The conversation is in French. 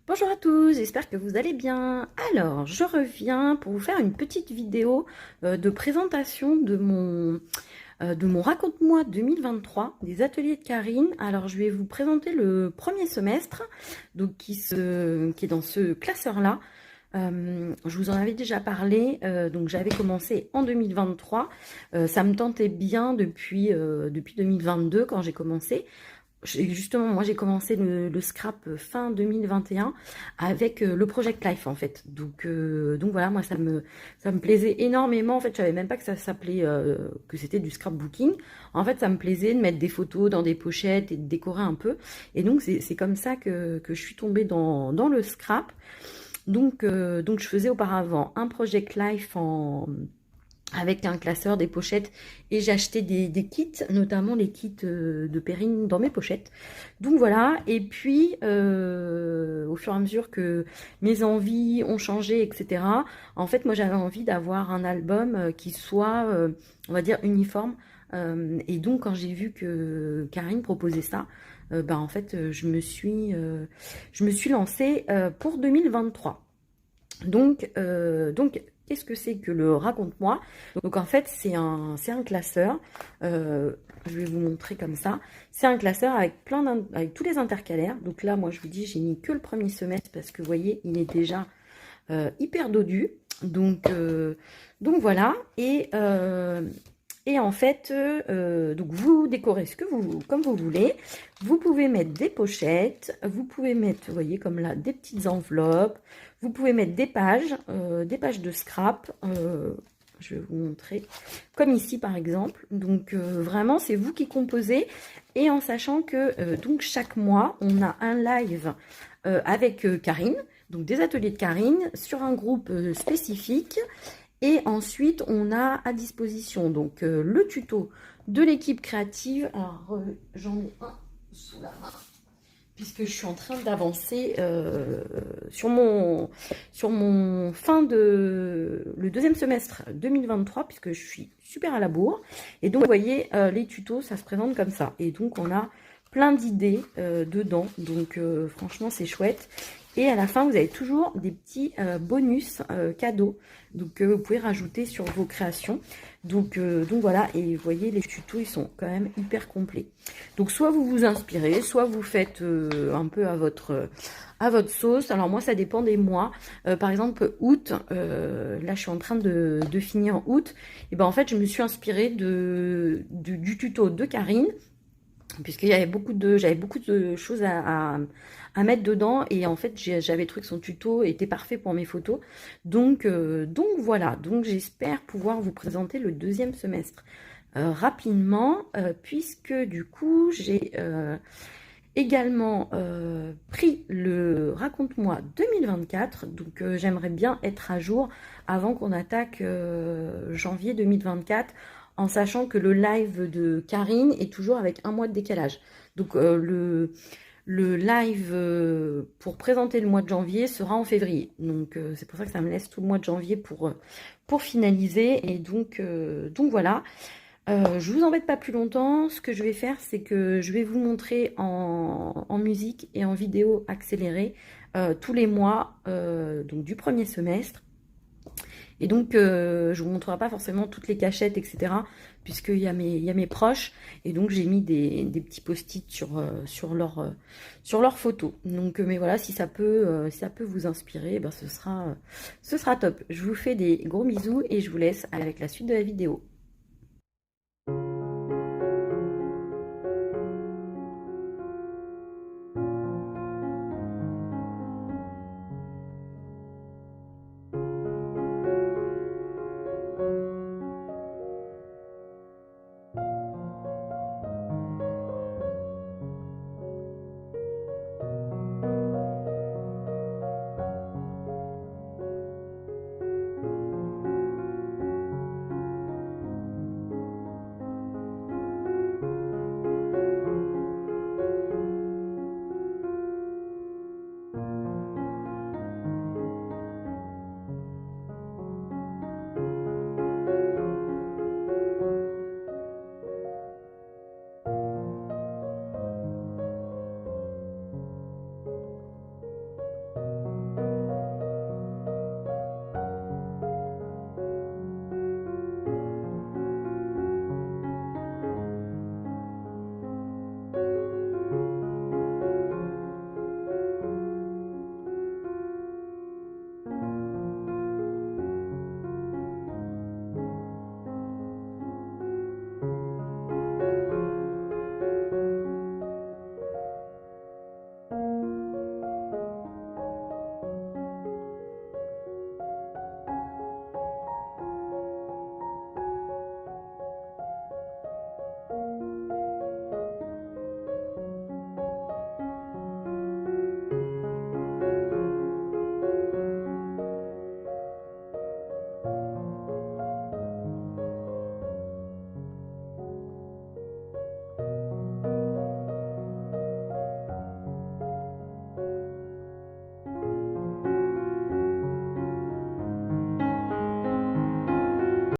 Bonjour à tous, j'espère que vous allez bien. Alors, je reviens pour vous faire une petite vidéo de présentation de mon Raconte-moi 2023 des ateliers de Karine. Alors, je vais vous présenter le premier semestre, donc qui est dans ce classeur-là. Je vous en avais déjà parlé, donc j'avais commencé en 2023. Ça me tentait bien depuis 2022 quand j'ai commencé. Justement, moi j'ai commencé le scrap fin 2021 avec le Project Life en fait. Donc voilà, moi ça me plaisait énormément. En fait, je savais même pas que ça s'appelait que c'était du scrapbooking. En fait, ça me plaisait de mettre des photos dans des pochettes et de décorer un peu. Et donc c'est comme ça que je suis tombée dans le scrap. Donc je faisais auparavant un Project Life avec un classeur, des pochettes, et j'ai acheté des kits, notamment les kits de Perrine dans mes pochettes. Donc voilà, et puis au fur et à mesure que mes envies ont changé, etc., en fait moi j'avais envie d'avoir un album qui soit, on va dire, uniforme. Et donc quand j'ai vu que Karine proposait ça, en fait je me suis lancée pour 2023. Donc qu'est-ce que c'est que le Raconte-moi? Donc en fait, c'est un classeur. Je vais vous montrer comme ça. C'est un classeur avec avec tous les intercalaires. Donc là, moi, je vous dis, j'ai mis que le premier semestre parce que vous voyez, il est déjà hyper dodu. Donc voilà. Et en fait, donc vous décorez comme vous voulez. Vous pouvez mettre des pochettes, vous pouvez mettre, vous voyez, comme là, des petites enveloppes. Vous pouvez mettre des pages de scrap. Je vais vous montrer, comme ici par exemple. Donc vraiment, c'est vous qui composez. Et en sachant que donc chaque mois, on a un live avec Karine, donc des ateliers de Karine, sur un groupe spécifique. Et ensuite, on a à disposition donc le tuto de l'équipe créative. Alors, j'en ai un sous la main, puisque je suis en train d'avancer sur mon le deuxième semestre 2023, puisque je suis super à la bourre. Et donc, vous voyez, les tutos, ça se présente comme ça. Et donc, on a plein d'idées dedans. Donc, franchement, c'est chouette. Et à la fin, vous avez toujours des petits bonus cadeaux, donc vous pouvez rajouter sur vos créations. Donc voilà, et vous voyez, les tutos, ils sont quand même hyper complets. Donc soit vous vous inspirez, soit vous faites un peu à votre sauce. Alors moi, ça dépend des mois. Par exemple, août, là je suis en train de finir août. Et ben en fait, je me suis inspirée du tuto de Karine, puisqu'il y avait j'avais beaucoup de choses à mettre dedans, et en fait j'avais trouvé que son tuto était parfait pour mes photos. Donc voilà, donc j'espère pouvoir vous présenter le deuxième semestre rapidement, puisque du coup j'ai également pris le Raconte-moi 2024, donc j'aimerais bien être à jour avant qu'on attaque janvier 2024, en sachant que le live de Karine est toujours avec un mois de décalage. Donc le live pour présenter le mois de janvier sera en février. Donc c'est pour ça que ça me laisse tout le mois de janvier pour finaliser. Et donc voilà. Je vous embête pas plus longtemps. Ce que je vais faire, c'est que je vais vous montrer en musique et en vidéo accélérée tous les mois donc du premier semestre. Et donc, je ne vous montrerai pas forcément toutes les cachettes, etc. Puisqu'il y a mes proches. Et donc, j'ai mis des petits post-it sur leurs photos. Donc, mais voilà, si ça peut vous inspirer, ben, ce sera top. Je vous fais des gros bisous et je vous laisse avec la suite de la vidéo.